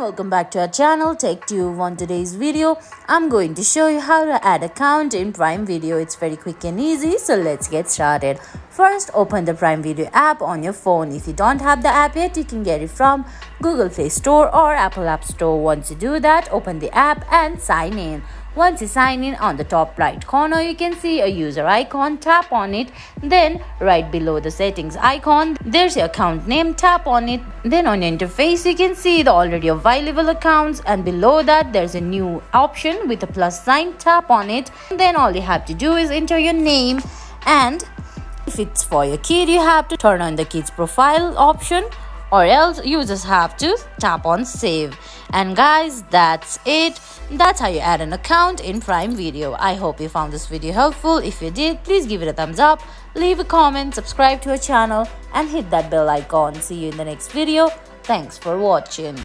welcome back to our channel TechTube. On today's video, I'm going to show you how to add account in Prime Video. It's very quick and easy, so let's get started. First, open the Prime Video app on your phone. If you don't have the app yet, you can get it from Google Play Store or Apple App Store. Once you do that, open the app and sign in. Once you sign in, on the top right corner, you can see a user icon. Tap on it. Then right below the settings icon, there's your account name. Tap on it. Then on your interface, you can see the already available accounts, and below that there's a new option with a plus sign. Tap on it. Then all you have to do is enter your name, and if it's for your kid, you have to turn on the kids profile option, or else you just have to tap on save. And guys, that's it. That's how you add an account in Prime Video. I hope you found this video helpful. If you did, please give it a thumbs up, leave a comment, subscribe to our channel and hit that bell icon. See you in the next video. Thanks for watching.